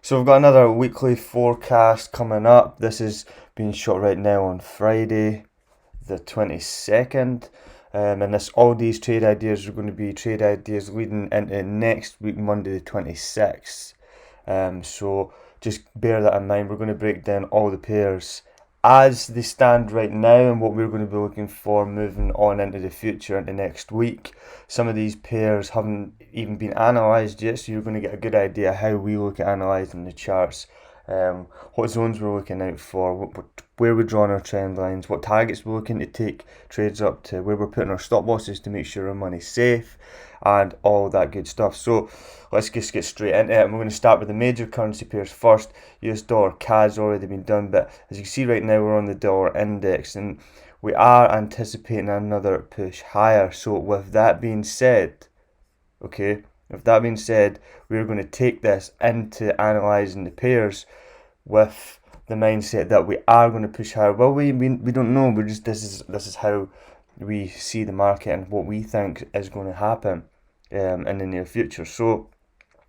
So we've got another weekly forecast coming up. This is being shot right now on Friday the 22nd. And all these trade ideas are going to be trade ideas leading into next week, Monday the 26th. So just bear that in mind. We're going to break down all the pairs as they stand right now and what we're going to be looking for moving on into the future, into next week. Some of these pairs haven't even been analysed yet, so you're going to get a good idea how we look at analysing the charts, what zones we're looking out for, where we're drawing our trend lines, what targets we're looking to take trades up to, where we're putting our stop losses to make sure our money's safe, and all that good stuff. So let's just get straight into it. And we're going to start with the major currency pairs first. US dollar CAD's already been done, but as you can see right now we're on the dollar index and we are anticipating another push higher. So with that being said, we're going to take this into analysing the pairs with the mindset that we are going to push higher. Well, we don't know. This is how we see the market and what we think is going to happen in the near future. So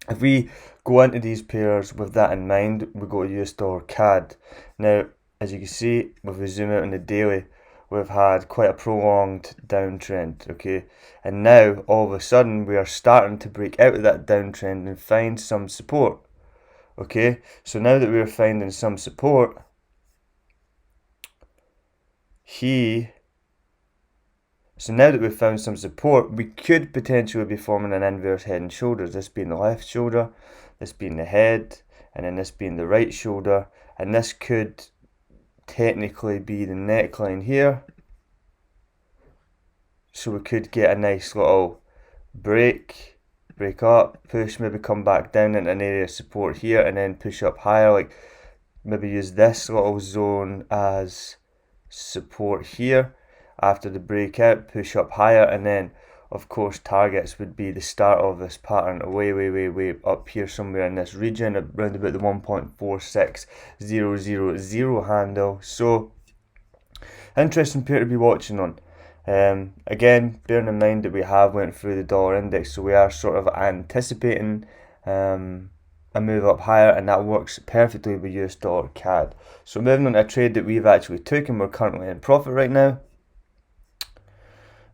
if we go into these pairs with that in mind, we go to US dollar CAD. Now, as you can see, if we zoom out on the daily, we've had quite a prolonged downtrend, okay? And now, all of a sudden, we are starting to break out of that downtrend and find some support, okay? So now that we're finding some support, now that we've found some support, we could potentially be forming an inverse head and shoulders. This being the left shoulder, this being the head, and then this being the right shoulder. And this could technically be the neckline here. So we could get a nice little break up, push, maybe come back down into an area of support here, and then push up higher. Like maybe use this little zone as support here. After the breakout, push up higher, and then of course targets would be the start of this pattern way up here somewhere in this region around about the 1.46000 handle. So interesting pair to be watching on. Again, bearing in mind that we have went through the dollar index, so we are sort of anticipating a move up higher, and that works perfectly with US dollar CAD. So moving on to a trade that we've actually took and we're currently in profit right now.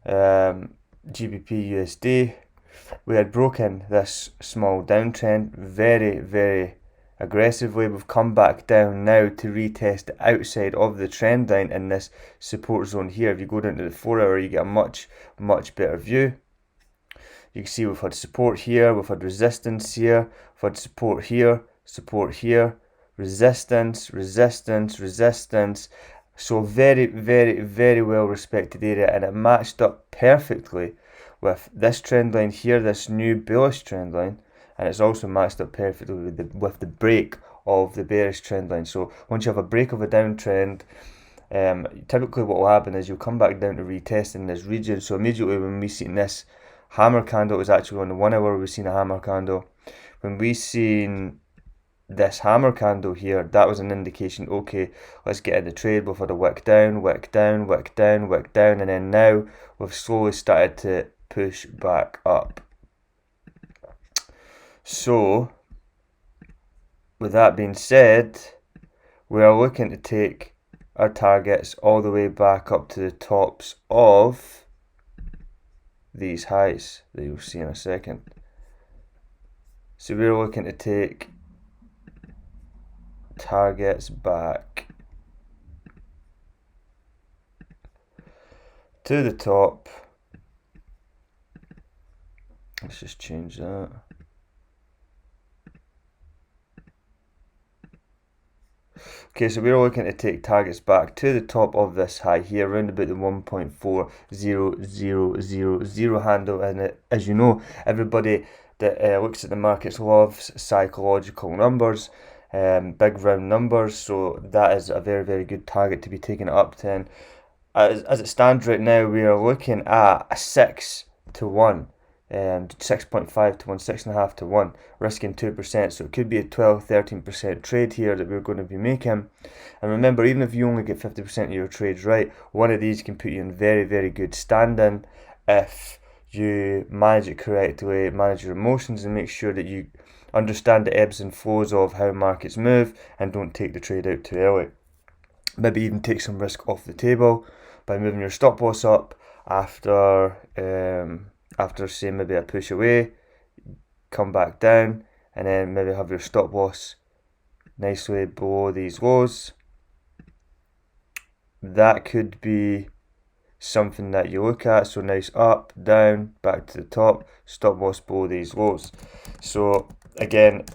Gbp Usd, we had broken this small downtrend very aggressively. We've come back down now to retest the outside of the trend line in this support zone here. If you go down to the 4 hour, you get a much better view. You can see we've had support here, we've had resistance here, we've had support here, resistance. So very well respected area, and it matched up perfectly with this trend line here, this new bullish trend line, and it's also matched up perfectly with the break of the bearish trend line. So once you have a break of a downtrend, typically what will happen is you'll come back down to retest in this region. So immediately when we seen this hammer candle, it was actually on the 1 hour we've seen a hammer candle. When we seen this hammer candle here, that was an indication, okay, let's get in the trade. We've had a wick down, and then now we've slowly started to push back up. So with that being said, we are looking to take our targets all the way back up to the tops of these highs that you'll see in a second. So we're looking to take targets back to the top. Let's just change that. Okay, so we're looking to take targets back to the top of this high here, around about the 1.4000 handle. And as you know, everybody that looks at the markets loves psychological numbers. Big round numbers, so that is a very good target to be taken up to. And as it stands right now, we are looking at a 6 to 1, 6.5 to 1, 6.5 to 1, risking 2%. So it could be a 12-13% trade here that we're going to be making. And remember, even if you only get 50% of your trades right, one of these can put you in very good standing if you manage it correctly, manage your emotions, and make sure that you understand the ebbs and flows of how markets move, and don't take the trade out too early. Maybe even take some risk off the table by moving your stop loss up after say maybe a push away, come back down, and then maybe have your stop loss nicely below these lows. That could be something that you look at. So nice up, down, back to the top, stop loss below these lows. So again,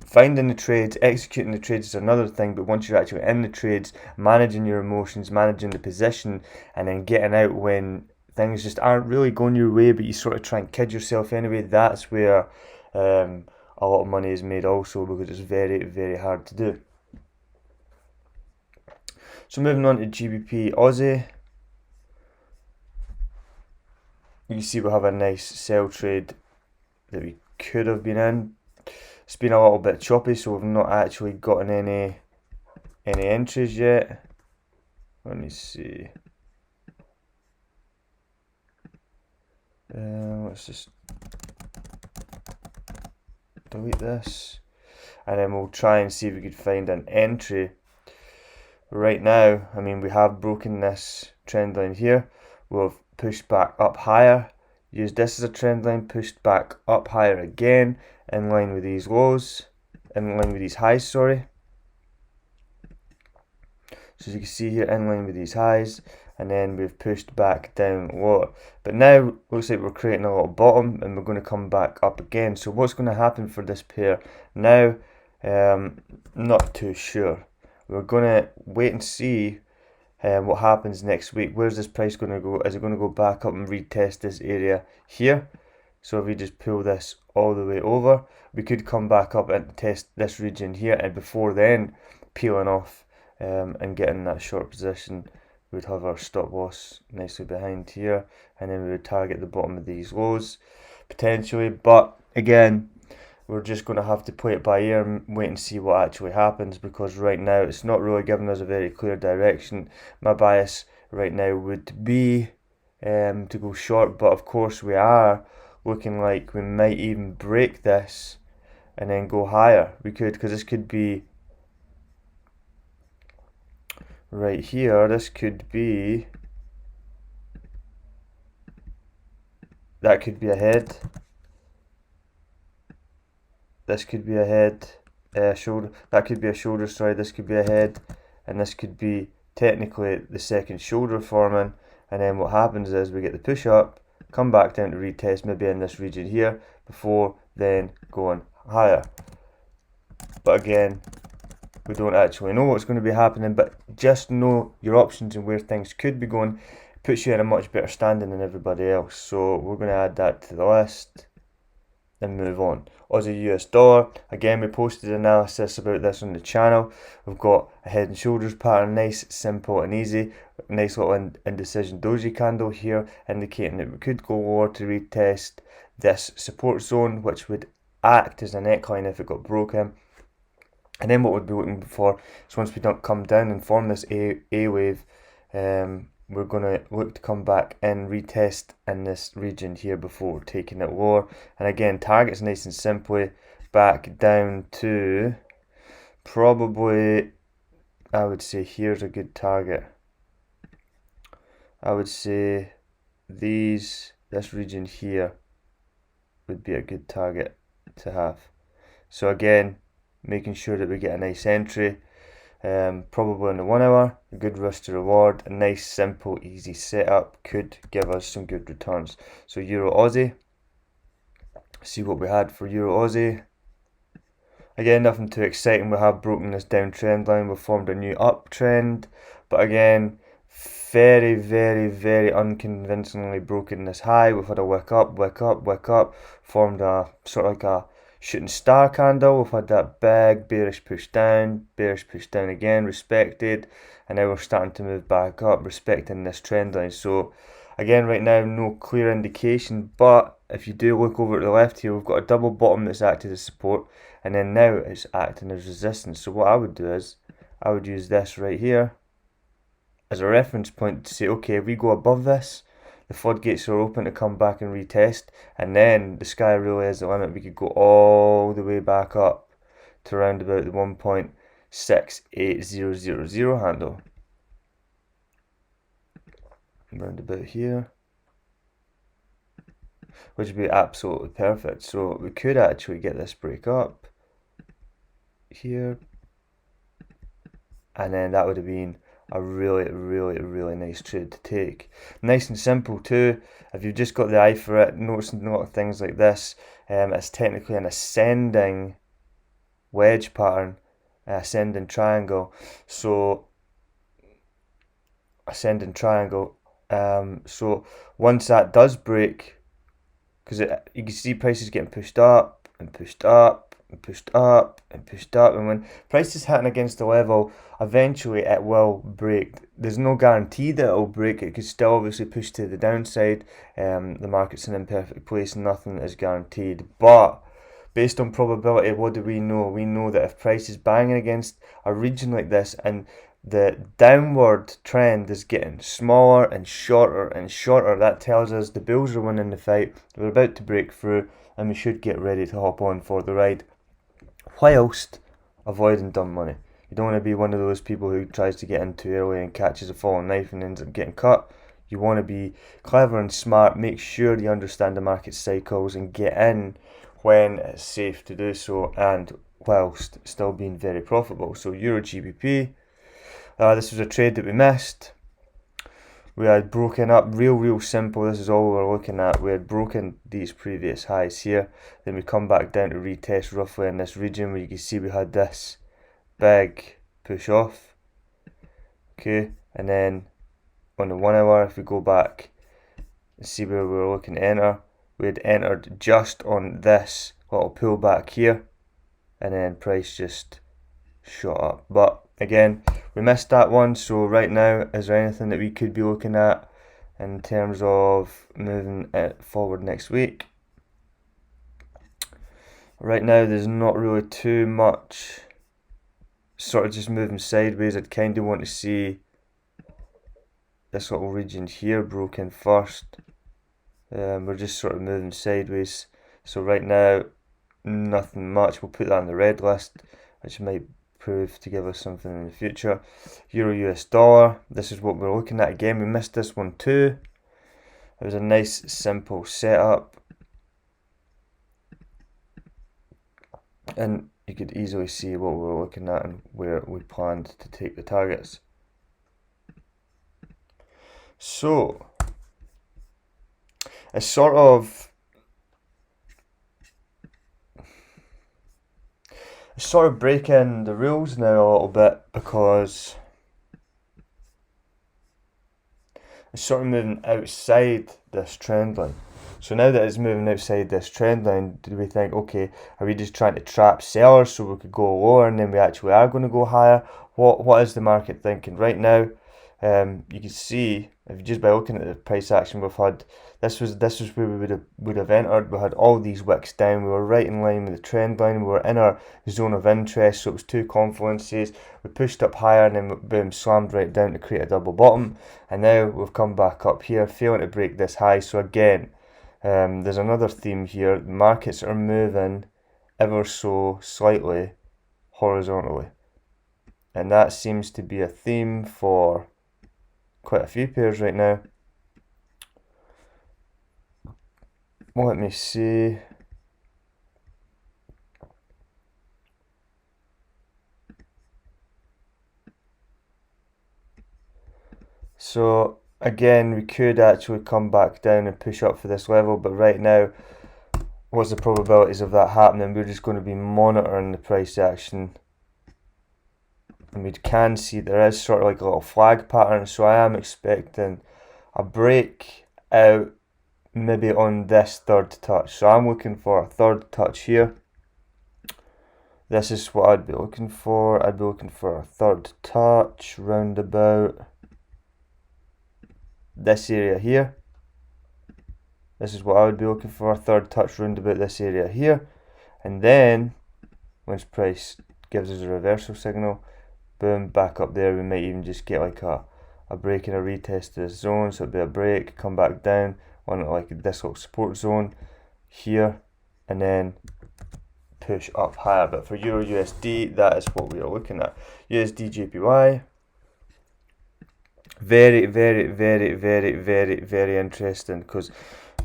finding the trades, executing the trades is another thing, but once you're actually in the trades, managing your emotions, managing the position, and then getting out when things just aren't really going your way, but you sort of try and kid yourself anyway, that's where a lot of money is made also, because it's very, very hard to do. So moving on to GBP Aussie, you can see we have a nice sell trade that we could have been in. It's been a little bit choppy, so we've not actually gotten any entries yet. Let me see. Let's just delete this, and then we'll try and see if we could find an entry. Right now, I mean, we have broken this trend line here. We've pushed back up higher, used this as a trend line, pushed back up higher again, in line with these lows, in line with these highs, sorry. So as you can see here, in line with these highs, and then we've pushed back down lower. But now, looks like we're creating a little bottom, and we're going to come back up again. So what's going to happen for this pair now? Not too sure. We're going to wait and see what happens next week. Where's this price going to go? Is it going to go back up and retest this area here? So if we just pull this all the way over, we could come back up and test this region here, and before then, peeling off and getting that short position, we'd have our stop loss nicely behind here, and then we would target the bottom of these lows potentially. But again, we're just going to have to play it by ear and wait and see what actually happens, because right now it's not really giving us a very clear direction. My bias right now would be to go short, but of course we are looking like we might even break this and then go higher. We could, because this could be right here, this could be, that could be a head. This could be a head, shoulder. That could be a shoulder, sorry. This could be a head, and this could be technically the second shoulder forming. And then what happens is we get the push up, come back down to retest, maybe in this region here, before then going higher. But again, we don't actually know what's going to be happening, but just know your options and where things could be going puts you in a much better standing than everybody else. So we're going to add that to the list and move on. Aussie US dollar, again, we posted analysis about this on the channel. We've got a head and shoulders pattern, nice, simple and easy. Nice little indecision doji candle here, indicating that we could go lower to retest this support zone, which would act as a neckline if it got broken. And then what we'd be looking for is, once we don't come down and form this A wave, we're going to look to come back and retest in this region here before taking it lower. And again, targets nice and simply back down to probably, I would say here's a good target. I would say this region here would be a good target to have. So again, making sure that we get a nice entry, probably in the 1 hour, a good risk to reward, a nice simple easy setup could give us some good returns. So Euro Aussie, see what we had for Euro Aussie. Again, nothing too exciting. We have broken this downtrend line, we've formed a new uptrend, but again, very, very, very unconvincingly broken this high. We've had a wick up, formed a sort of like a shooting star candle. We've had that big bearish push down again, respected, and now we're starting to move back up, respecting this trend line. So again, right now, no clear indication, but if you do look over to the left here, we've got a double bottom that's acted as support, and then now it's acting as resistance. So what I would do is, I would use this right here as a reference point to say, okay, if we go above this, the floodgates are open to come back and retest, and then the sky really is the limit. We could go all the way back up to around about the 1.68000 handle. Around about here, which would be absolutely perfect. So we could actually get this break up here, and then that would have been a really nice trade to take. Nice and simple too. If you've just got the eye for it, noticing a lot of things like this, it's technically an ascending wedge pattern, ascending triangle. So ascending triangle. So once that does break, because you can see prices getting pushed up and pushed up and pushed up and pushed up, and when price is hitting against the level, eventually it will break. There's no guarantee that it will break. It could still obviously push to the downside. The market's an imperfect place, nothing is guaranteed, but based on probability, what do we know? We know that if price is banging against a region like this and the downward trend is getting smaller and shorter and shorter, that tells us the bulls are winning the fight. We're about to break through, and we should get ready to hop on for the ride, whilst avoiding dumb money. You don't want to be one of those people who tries to get in too early and catches a falling knife and ends up getting cut. You want to be clever and smart, make sure you understand the market cycles and get in when it's safe to do so, and whilst still being very profitable. So Euro GBP, this was a trade that we missed. We had broken up, real simple, this is all we're looking at. We had broken these previous highs here, then we come back down to retest roughly in this region where you can see we had this big push off. Okay, and then on the 1 hour, if we go back and see where we were looking to enter, we had entered just on this little pullback here, and then price just shot up. But again, we missed that one. So right now, is there anything that we could be looking at in terms of moving it forward next week? Right now, there's not really too much. Sort of just moving sideways. I'd kind of want to see this little region here broken first. We're just sort of moving sideways. So right now, nothing much. We'll put that on the red list, which might prove to give us something in the future. Euro US dollar, this is what we're looking at. Again, we missed this one too. It was a nice simple setup, and you could easily see what we were looking at and where we planned to take the targets. So it's sort of breaking the rules now a little bit, because it's sort of moving outside this trend line. So now that it's moving outside this trend line, do we think, okay, are we just trying to trap sellers so we could go lower and then we actually are going to go higher? What is the market thinking right now? You can see, if just by looking at the price action we've had, this was where we would have entered. We had all these wicks down. We were right in line with the trend line. We were in our zone of interest, so it was two confluences. We pushed up higher and then boom, slammed right down to create a double bottom. And now we've come back up here, failing to break this high. So again, there's another theme here. The markets are moving ever so slightly horizontally, and that seems to be a theme for quite a few pairs right now. Well, let me see. So again, we could actually come back down and push up for this level, but right now, what's the probabilities of that happening? We're just going to be monitoring the price action, and we can see there is sort of like a little flag pattern, so I am expecting a break out maybe on this third touch. So I'm looking for a third touch here. This is what I'd be looking for. I'd be looking for a third touch round about this area here. This is what I would be looking for, a third touch round about this area here. And then once price gives us a reversal signal, boom, back up there. We might even just get like a a break and a retest to this zone, so it'll be a break, come back down on like this little support zone here, and then push up higher. But for Euro USD, that is what we are looking at. USD JPY, very, very, very, very, very, very interesting, because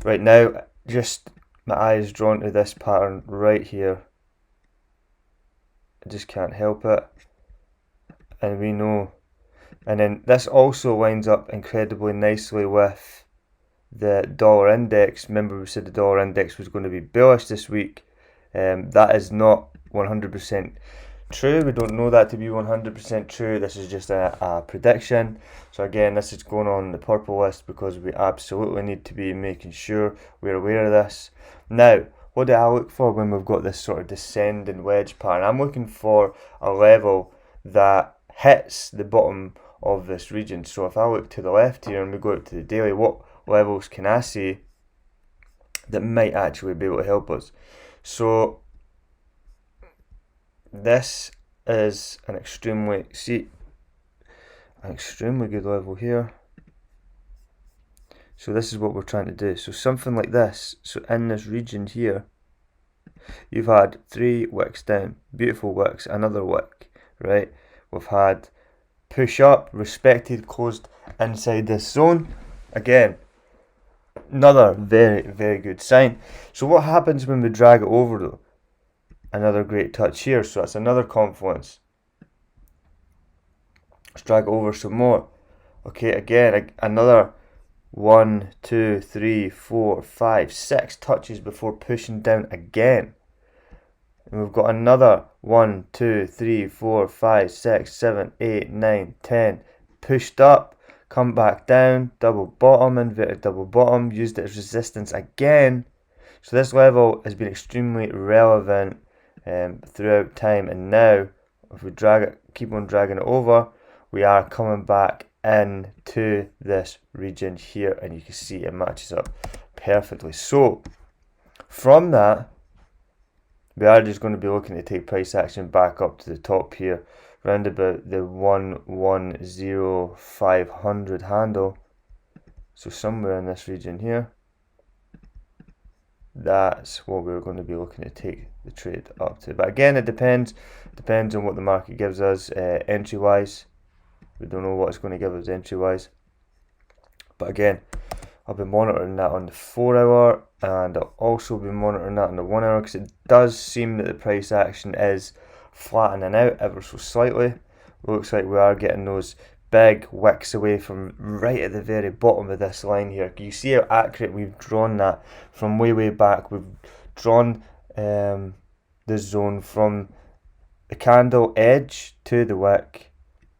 right now, just my eye is drawn to this pattern right here. I just can't help it. And we know, and then this also lines up incredibly nicely with the dollar index. Remember, we said the dollar index was going to be bearish this week. That is not 100% true. We don't know that to be 100% true. This is just a prediction. So again, this is going on the purple list because we absolutely need to be making sure we're aware of this. Now, what do I look for when we've got this sort of descending wedge pattern? I'm looking for a level that hits the bottom of this region. So if I look to the left here and we go up to the daily, what levels can I see that might actually be able to help us? So this is an extremely good level here. So this is what we're trying to do. So something like this. So in this region here, you've had 3 wicks down, beautiful wicks, another wick, right? We've had push up, respected, closed inside this zone. Again, another very, very good sign. So what happens when we drag it over though? Another great touch here. So that's another confluence. Let's drag it over some more. Okay, again, another 1, 2, 3, 4, 5, 6 touches before pushing down again. And we've got another 1, 2, 3, 4, 5, 6, 7, 8, 9, 10. Pushed up, come back down, double bottom, inverted double bottom, used it as resistance again. So this level has been extremely relevant throughout time, and now if we drag it, keep on dragging it over, we are coming back into this region here, and you can see it matches up perfectly. So from that, we are just going to be looking to take price action back up to the top here, round about the 110,500 handle. So somewhere in this region here, that's what we're going to be looking to take the trade up to. But again, it depends on what the market gives us entry wise. We don't know what it's going to give us entry wise. But again, I'll be monitoring that on the 4 hour, and I'll also be monitoring that on the 1 hour, because it does seem that the price action is flattening out ever so slightly. Looks like we are getting those big wicks away from right at the very bottom of this line here. You see how accurate we've drawn that from way back. We've drawn the zone from the candle edge to the wick.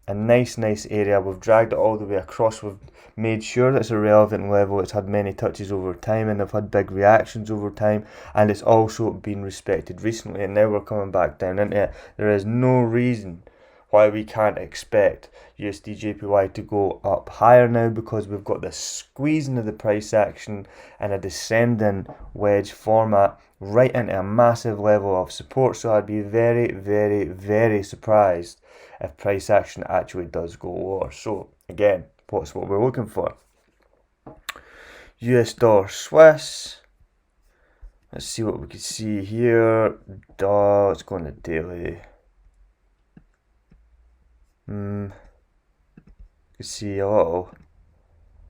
A nice area. We've dragged it all the way across. We've made sure that it's a relevant level. It's had many touches over time, and they've had big reactions over time, and it's also been respected recently, and now we're coming back down into it. There is no reason why we can't expect USD JPY to go up higher now, because we've got this squeezing of the price action in a descending wedge format right into a massive level of support. So I'd be very surprised if price action actually does go lower. So again, what's what we're looking for? US dollar Swiss. Let's see what we can see here. Let's go on the daily. You can see a little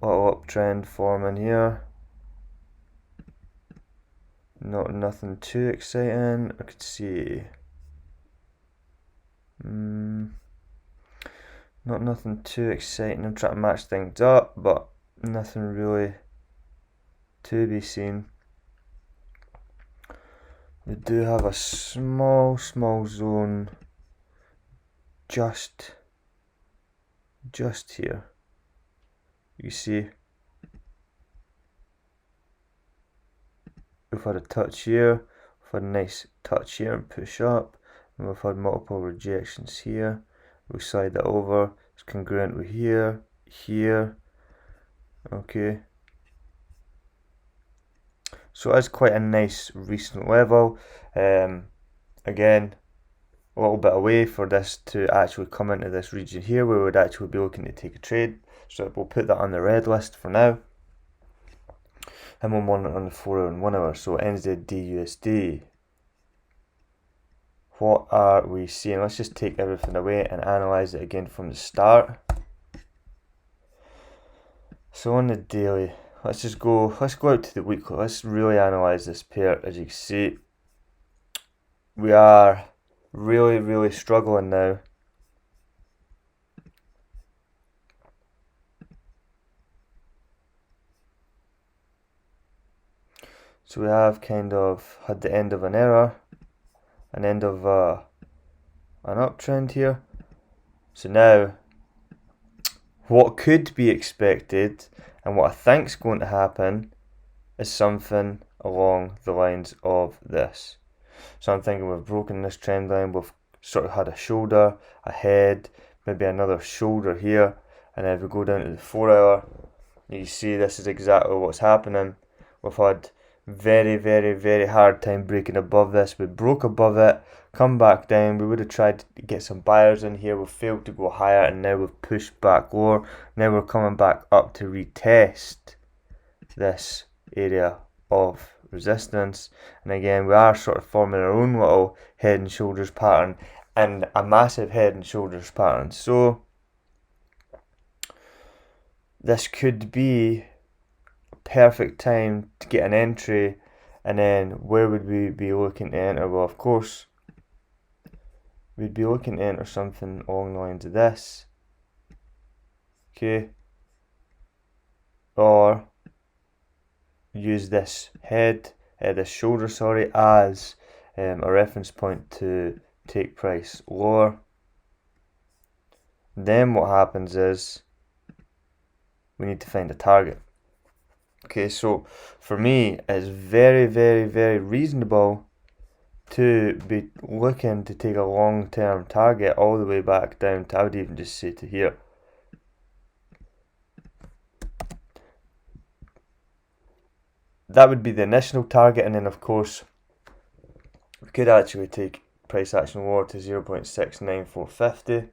uptrend forming here. Nothing too exciting. I could see nothing too exciting. I'm trying to match things up, but nothing really to be seen. We do have a small zone just here. You see, we've had a touch here, we've had a nice touch here and push up, and we've had multiple rejections here. We slide that over, it's congruent with here, okay. So it's quite a nice recent level. Again, a little bit away for this to actually come into this region here, we would actually be looking to take a trade. So we'll put that on the red list for now. And we'll monitor on the 4 hour and 1 hour. So NZD/USD. What are we seeing? Let's just take everything away and analyze it again from the start. So on the daily, let's go out to the weekly. Let's really analyze this pair. As you can see, we are really struggling now. So we have kind of had the end of an era, an end of an uptrend here. So now, what could be expected and what I think is going to happen is something along the lines of this. So I'm thinking we've broken this trend line, we've sort of had a shoulder, a head, maybe another shoulder here, and then if we go down to the 4 hour, you see this is exactly what's happening. We've had very hard time breaking above this. We broke above it, come back down. We would have tried to get some buyers in here. We've failed to go higher, and now we've pushed back lower. Now we're coming back up to retest this area of resistance. And again, we are sort of forming our own little head and shoulders pattern and a massive head and shoulders pattern. So this could be perfect time to get an entry. And then where would we be looking to enter? Well, of course, we'd be looking to enter something along the lines of this, okay, or use this this shoulder, sorry, as a reference point to take price lower. Then what happens is we need to find a target. Okay, so for me, it's very reasonable to be looking to take a long-term target all the way back down to, I would even just say to here. That would be the initial target, and then of course we could actually take price action lower to 0.69450.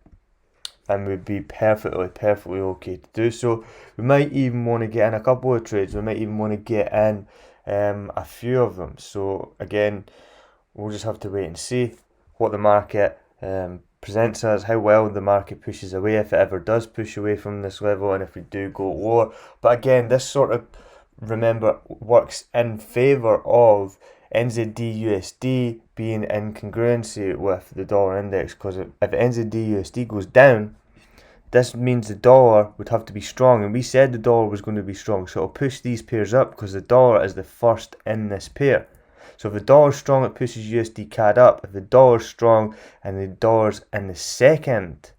And we'd be perfectly okay to do so. We might even want to get in a couple of trades. We might even want to get in a few of them. So again, we'll just have to wait and see what the market presents us, how well the market pushes away, if it ever does push away from this level, and if we do go lower. But again, this sort of, remember, works in favour of NZD/USD being in congruency with the dollar index, because if NZD/USD goes down, this means the dollar would have to be strong, and we said the dollar was going to be strong, so it'll push these pairs up because the dollar is the first in this pair. So if the dollar's strong, it pushes USD CAD up. If the dollar's strong and the dollar's in the second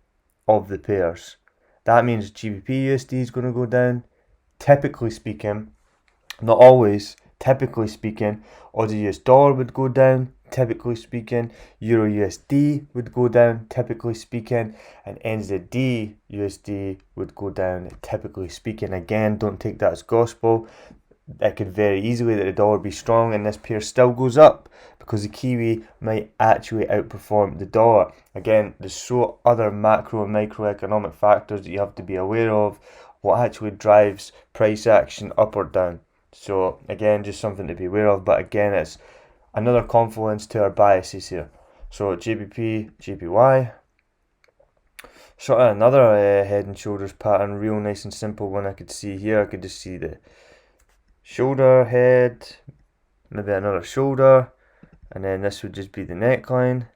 of the pairs, that means GBP USD is going to go down. Typically speaking, not always, typically speaking, Aussie US dollar would go down, typically speaking, Euro USD would go down, typically speaking, and NZD USD would go down, typically speaking. Again, don't take that as gospel. It could very easily that the dollar be strong and this pair still goes up because the Kiwi might actually outperform the dollar. Again, there's so other macro and microeconomic factors that you have to be aware of what actually drives price action up or down. So again, just something to be aware of, but again, it's another confluence to our biases here. So GBP, JPY, sort of another head and shoulders pattern, real nice and simple one I could see here. I could just see the shoulder, head, maybe another shoulder, and then this would just be the neckline.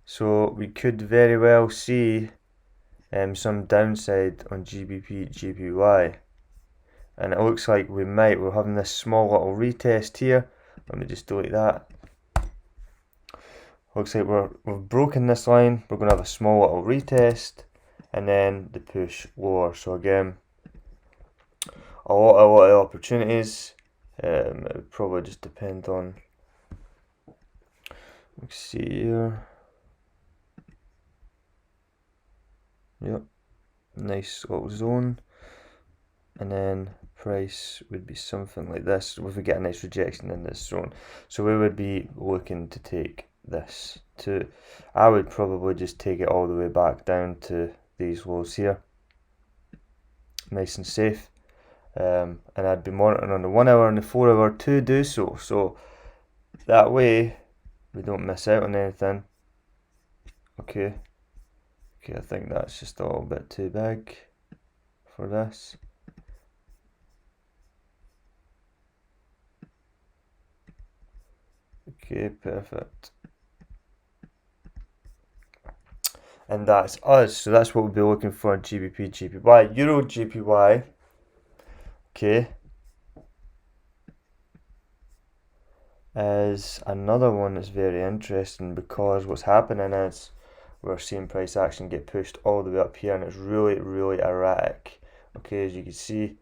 So we could very well see some downside on GBP, JPY. And it looks like we might. We're having this small little retest here. Let me just delete that. Looks like we've broken this line. We're going to have a small little retest and then the push lower. So again, a lot of opportunities. It would probably just depend on, let's see here. Yep, nice little zone. And then price would be something like this if we get a nice rejection in this zone. So we would be looking to take this to, I would probably just take it all the way back down to these lows here, nice and safe, and I'd be monitoring on the 1 hour and the 4 hour to do so, so that way we don't miss out on anything. Okay, I think that's just a little bit too big for this. Okay, perfect. And that's us. So that's what we'll be looking for in GBP, GPY. Euro, GPY. Okay. Is another one that's very interesting, because what's happening is we're seeing price action get pushed all the way up here, and it's really, really erratic. Okay, as you can see,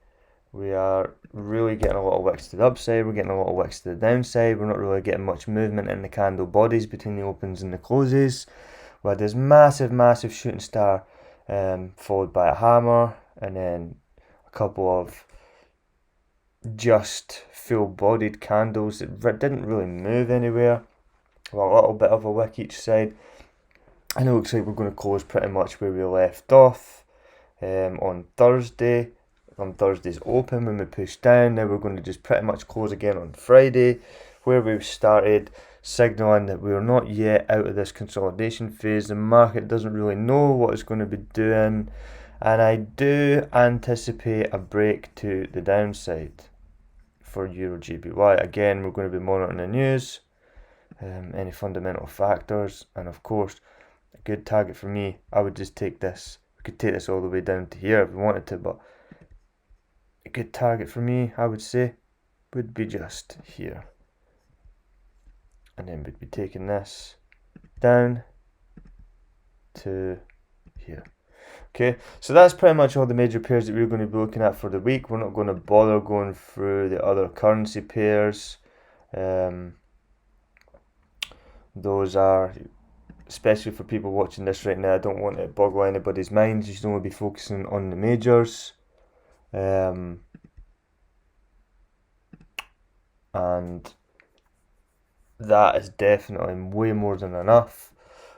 we are really getting a lot of wicks to the upside, we're getting a lot of wicks to the downside, we're not really getting much movement in the candle bodies between the opens and the closes. We had this massive, massive shooting star followed by a hammer, and then a couple of just full-bodied candles that didn't really move anywhere, well, a little bit of a wick each side, and it looks like we're going to close pretty much where we left off on Thursday. On Thursday's open when we pushed down. Now we're going to just pretty much close again on Friday where we've started, signaling that we're not yet out of this consolidation phase. The market doesn't really know what it's going to be doing, and I do anticipate a break to the downside for Euro GBY. Again, we're going to be monitoring the news, any fundamental factors, and of course a good target for me, I would just take this, we could take this all the way down to here if we wanted to, but a good target for me, I would say, would be just here, and then we'd be taking this down to here. Okay, so that's pretty much all the major pairs that we're going to be looking at for the week. We're not going to bother going through the other currency pairs. Those are, especially for people watching this right now, I don't want to boggle anybody's minds. You should only be focusing on the majors. And that is definitely way more than enough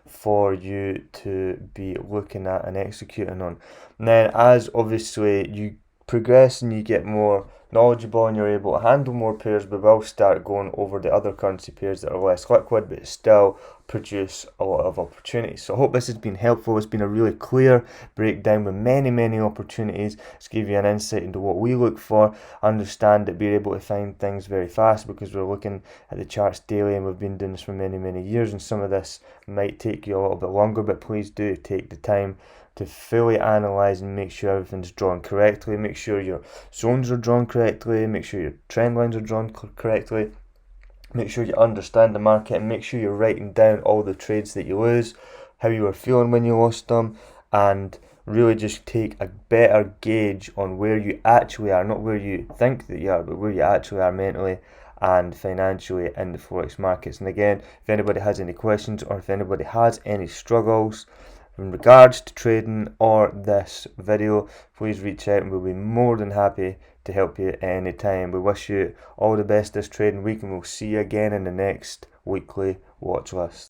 for you to be looking at and executing on. And then as obviously you progress and you get more knowledgeable and you're able to handle more pairs, we will start going over the other currency pairs that are less liquid but still produce a lot of opportunities. So I hope this has been helpful. It's been a really clear breakdown with many opportunities. It's give you an insight into what we look for. Understand that we're able to find things very fast because we're looking at the charts daily, and we've been doing this for many years, and some of this might take you a little bit longer, but please do take the time to fully analyze and make sure everything's drawn correctly, make sure your zones are drawn correctly, make sure your trend lines are drawn correctly, make sure you understand the market, and make sure you're writing down all the trades that you lose, how you were feeling when you lost them, and really just take a better gauge on where you actually are, not where you think that you are, but where you actually are mentally and financially in the Forex markets. And again, if anybody has any questions or if anybody has any struggles in regards to trading or this video, please reach out and we'll be more than happy to help you at any time. We wish you all the best this trading week, and we'll see you again in the next weekly watch list.